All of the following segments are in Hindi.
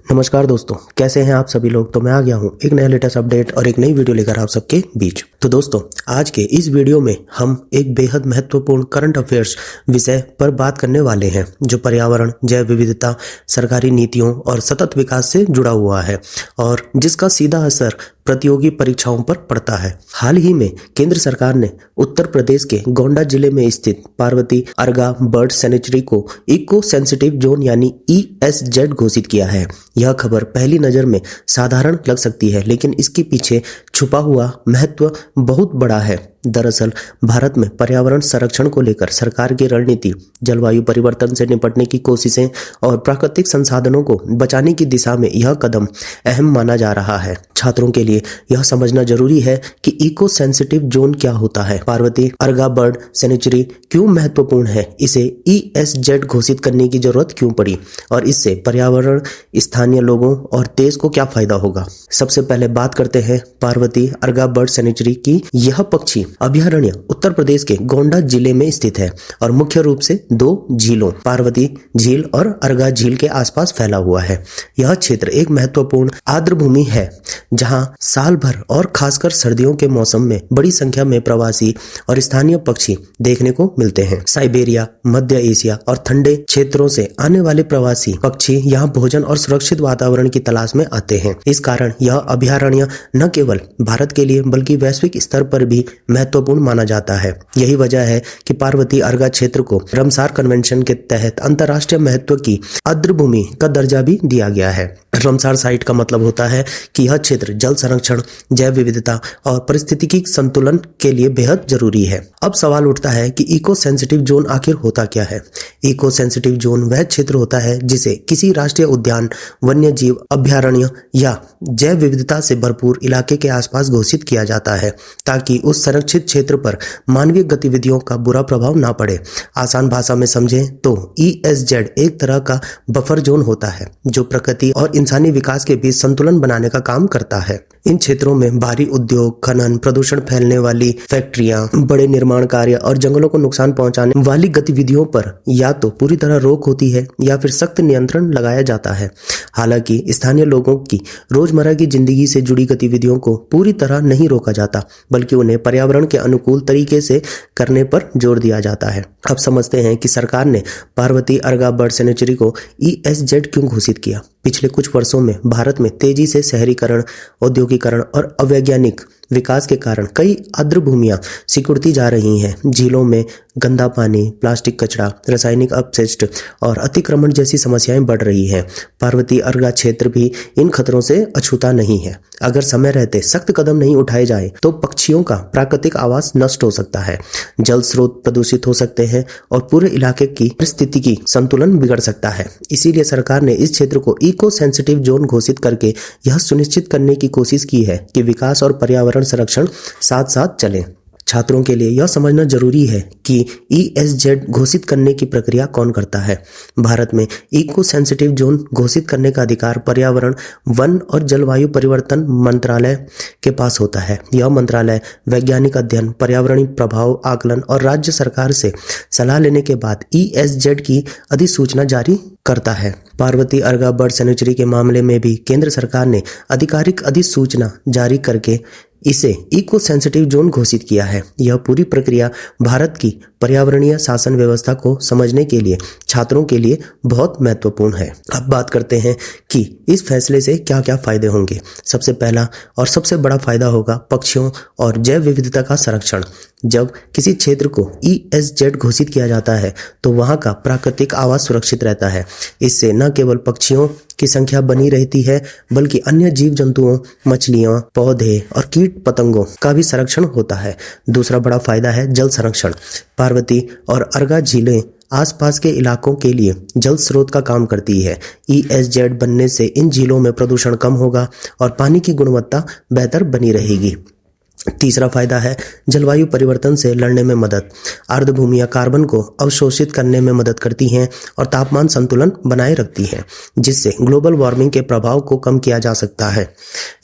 नमस्कार दोस्तों, कैसे हैं आप सभी लोग। तो मैं आ गया हूं एक नया लेटेस्ट अपडेट और एक नई वीडियो लेकर आप सबके बीच। तो दोस्तों, आज के इस वीडियो में हम एक बेहद महत्वपूर्ण करंट अफेयर्स विषय पर बात करने वाले हैं जो पर्यावरण, जैव विविधता, सरकारी नीतियों और सतत विकास से जुड़ा हुआ है और जिसका सीधा असर प्रतियोगी परीक्षाओं पर पड़ता है। हाल ही में केंद्र सरकार ने उत्तर प्रदेश के गोंडा जिले में स्थित पार्वती अर्गा बर्ड सेंचुरी को इको सेंसिटिव जोन यानी ESZ घोषित किया है। यह खबर पहली नजर में साधारण लग सकती है, लेकिन इसके पीछे छुपा हुआ महत्व बहुत बड़ा है। दरअसल भारत में पर्यावरण संरक्षण को लेकर सरकार की रणनीति, जलवायु परिवर्तन से निपटने की कोशिशें और प्राकृतिक संसाधनों को बचाने की दिशा में यह कदम अहम माना जा रहा है। छात्रों के लिए यह समझना जरूरी है कि इको सेंसिटिव जोन क्या होता है, पार्वती अर्गा बर्ड सेंचुरी क्यों महत्वपूर्ण है, इसे ESZ घोषित करने की जरूरत क्यों पड़ी और इससे पर्यावरण, स्थानीय लोगों और देश को क्या फायदा होगा। सबसे पहले बात करते हैं पार्वती अर्गा बर्ड सेंचुरी की। यह पक्षी अभयारण्य उत्तर प्रदेश के गोंडा जिले में स्थित है और मुख्य रूप से दो झीलों पार्वती झील और अर्गा झील के आसपास फैला हुआ है। यह क्षेत्र एक महत्वपूर्ण आर्द्र भूमि है जहां साल भर और खासकर सर्दियों के मौसम में बड़ी संख्या में प्रवासी और स्थानीय पक्षी देखने को मिलते हैं। साइबेरिया, मध्य एशिया और ठंडे क्षेत्रों से आने वाले प्रवासी पक्षी यहां भोजन और सुरक्षित वातावरण की तलाश में आते हैं। इस कारण यह अभयारण्य न केवल भारत के लिए बल्कि वैश्विक स्तर पर भी महत्वपूर्ण माना जाता है। यही वजह है कि पार्वती अर्गा क्षेत्र को रामसार कन्वेंशन के तहत अंतर्राष्ट्रीय महत्व की आर्द्र भूमि का दर्जा भी दिया गया है। रामसार साइट का मतलब होता है कि यह क्षेत्र जल संरक्षण, जैव विविधता और पारिस्थितिकी संतुलन के लिए बेहद जरूरी है। अब सवाल उठता है कि इको सेंसिटिव जोन आखिर होता क्या है। इको सेंसिटिव जोन वह क्षेत्र होता है जिसे किसी राष्ट्रीय उद्यान, वन्य जीव अभयारण्य या जैव विविधता से भरपूर इलाके के आसपास घोषित किया जाता है ताकि उस संरक्षित क्षेत्र पर मानवीय गतिविधियों का बुरा प्रभाव ना पड़े। आसान भाषा में समझें तो ESZ एक तरह का बफर जोन होता है जो प्रकृति और इंसानी विकास के बीच संतुलन बनाने का काम करता है। इन क्षेत्रों में भारी उद्योग, खनन, प्रदूषण फैलने वाली फैक्ट्रियां, बड़े निर्माण कार्य और जंगलों को नुकसान पहुंचाने वाली गतिविधियों पर या तो पूरी तरह रोक होती है या फिर सख्त नियंत्रण लगाया जाता है। हालांकि स्थानीय लोगों की रोजमर्रा की जिंदगी से जुड़ी गतिविधियों को पूरी तरह नहीं रोका जाता, बल्कि उन्हें पर्यावरण के अनुकूल तरीके से करने पर जोर दिया जाता है। अब समझते हैं कि सरकार ने पार्वती अर्गा बर्ड सेंचुरी को ESZ क्यों घोषित किया। पिछले कुछ वर्षों में भारत में तेजी से शहरीकरण, औद्योगिकरण और अवैज्ञानिक विकास के कारण कई आर्द्र भूमियां सिकुड़ती जा रही हैं। झीलों में गंदा पानी, प्लास्टिक कचरा, रासायनिक अपशिष्ट और अतिक्रमण जैसी समस्याएं बढ़ रही हैं। पार्वती अर्गा क्षेत्र भी इन खतरों से अछूता नहीं है। अगर समय रहते सख्त कदम नहीं उठाए जाए तो पक्षियों का प्राकृतिक आवास नष्ट हो सकता है, जल स्रोत प्रदूषित हो सकते हैं और पूरे इलाके की पारिस्थितिकी संतुलन बिगड़ सकता है। इसीलिए सरकार ने इस क्षेत्र को इको सेंसिटिव जोन घोषित करके यह सुनिश्चित करने की कोशिश की है कि विकास और पर्यावरण संरक्षण साथ साथ चले। छात्रों के लिए यह समझना जरूरी है कि ESZ घोषित करने की प्रक्रिया कौन करता है। भारत में इको सेंसिटिव जोन घोषित करने का अधिकार पर्यावरण, वन और जलवायु परिवर्तन मंत्रालय के पास होता है। यह मंत्रालय वैज्ञानिक अध्ययन, पर्यावरणीय प्रभाव आकलन और राज्य सरकार से सलाह लेने के बाद ESZ की अधिसूचना जारी करता है। पार्वती अर्गा बर्ड सेंचुरी के मामले में भी केंद्र सरकार ने आधिकारिक अधिसूचना जारी करके इसे इको सेंसिटिव जोन घोषित किया है। यह पूरी प्रक्रिया भारत की पर्यावरणीय शासन व्यवस्था को समझने के लिए छात्रों के लिए बहुत महत्वपूर्ण है। अब बात करते हैं कि इस फैसले से क्या क्या फायदे होंगे। सबसे पहला और सबसे बड़ा फायदा होगा पक्षियों और जैव विविधता का संरक्षण। जब किसी क्षेत्र को ESZ घोषित किया जाता है तो वहां का प्राकृतिक आवास सुरक्षित रहता है। इससे न केवल पक्षियों की संख्या बनी रहती है बल्कि अन्य जीव जंतुओं, मछलियों, पौधे और कीट पतंगों का भी संरक्षण होता है। दूसरा बड़ा फायदा है जल संरक्षण। पार्वती और अर्गा झीलें आसपास के इलाकों के लिए जल स्रोत का काम करती है। ESZ बनने से इन झीलों में प्रदूषण कम होगा और पानी की गुणवत्ता बेहतर बनी रहेगी। तीसरा फायदा है जलवायु परिवर्तन से लड़ने में मदद। आर्द्रभूमियां कार्बन को अवशोषित करने में मदद करती हैं और तापमान संतुलन बनाए रखती हैं, जिससे ग्लोबल वार्मिंग के प्रभाव को कम किया जा सकता है।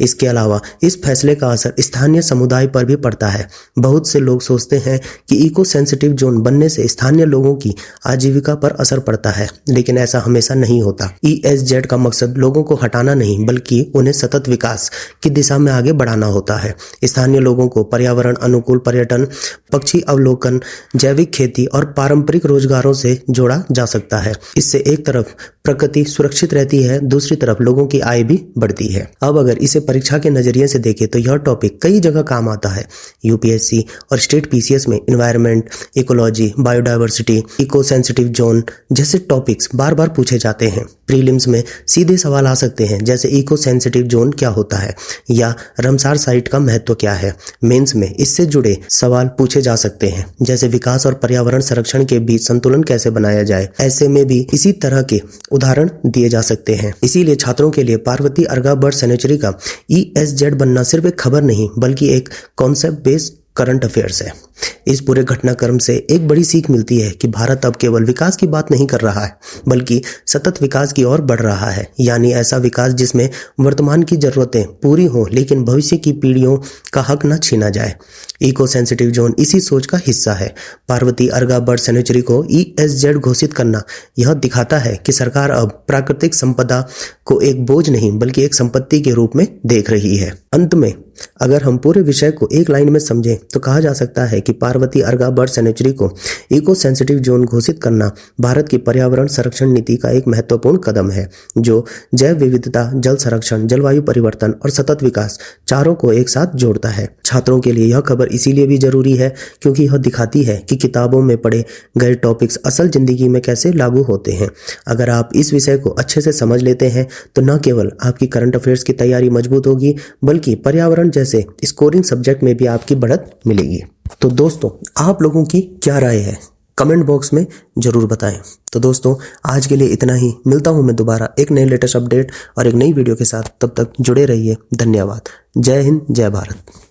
इसके अलावा इस फैसले का असर स्थानीय समुदाय पर भी पड़ता है। बहुत से लोग सोचते हैं कि इको सेंसिटिव जोन बनने से स्थानीय लोगों की आजीविका पर असर पड़ता है, लेकिन ऐसा हमेशा नहीं होता। ESZ का मकसद लोगों को हटाना नहीं, बल्कि उन्हें सतत विकास की दिशा में आगे बढ़ाना होता है। स्थानीय लोगों को पर्यावरण अनुकूल पर्यटन, पक्षी अवलोकन, जैविक खेती और पारंपरिक रोजगारों से जोड़ा जा सकता है। इससे एक तरफ प्रकृति सुरक्षित रहती है, दूसरी तरफ लोगों की आय भी बढ़ती है। अब अगर इसे परीक्षा के नजरिए से देखें तो यह टॉपिक कई जगह काम आता है। UPSC और स्टेट PCS में environment, ecology, biodiversity, eco sensitive zone जैसे टॉपिक्स बार बार पूछे जाते हैं। प्रीलिम्स में सीधे सवाल आ सकते हैं, जैसे इको सेंसिटिव जोन क्या होता है या रामसार साइट का महत्व क्या है। मेंस में इससे जुड़े सवाल पूछे जा सकते हैं, जैसे विकास और पर्यावरण संरक्षण के बीच संतुलन कैसे बनाया जाए। ऐसे में भी इसी तरह के उदाहरण दिए जा सकते हैं। इसीलिए छात्रों के लिए पार्वती अर्गा बर्ड सेंचुरी का ESZ बनना सिर्फ एक खबर नहीं, बल्कि एक कॉन्सेप्ट बेस्ड करंट अफेयर्स है। इस पूरे घटनाक्रम से एक बड़ी सीख मिलती है कि भारत अब केवल विकास की बात नहीं कर रहा है, बल्कि सतत विकास की ओर बढ़ रहा है। यानी ऐसा विकास जिसमें वर्तमान की जरूरतें पूरी हों, लेकिन भविष्य की पीढ़ियों का हक न छीना जाए। इको सेंसिटिव जोन इसी सोच का हिस्सा है। पार्वती अर्गा बर्ड सेंचुरी को ESZ घोषित करना यह दिखाता है कि सरकार अब प्राकृतिक संपदा को एक बोझ नहीं, बल्कि एक संपत्ति के रूप में देख रही है। अंत में अगर हम पूरे विषय को एक लाइन में समझें तो कहा जा सकता है कि पार्वती अर्गा बर्ड सेंचुरी को इको सेंसिटिव जोन घोषित करना भारत की पर्यावरण संरक्षण नीति का एक महत्वपूर्ण कदम है, जो जैव विविधता, जल संरक्षण, जलवायु परिवर्तन और सतत विकास चारों को एक साथ जोड़ता है। छात्रों के लिए यह खबर इसीलिए भी जरूरी है क्योंकि यह दिखाती है कि किताबों में पढ़े गए टॉपिक्स असल जिंदगी में कैसे लागू होते हैं। अगर आप इस विषय को अच्छे से समझ लेते हैं तो न केवल आपकी करंट अफेयर्स की तैयारी मजबूत होगी, बल्कि पर्यावरण जैसे स्कोरिंग सब्जेक्ट में भी आपकी बढ़त मिलेगी। तो दोस्तों, आप लोगों की क्या राय है कमेंट बॉक्स में जरूर बताएं। तो दोस्तों, आज के लिए इतना ही। मिलता हूं मैं दोबारा एक नए लेटेस्ट अपडेट और एक नई वीडियो के साथ। तब तक जुड़े रहिए। धन्यवाद। जय हिंद, जय भारत।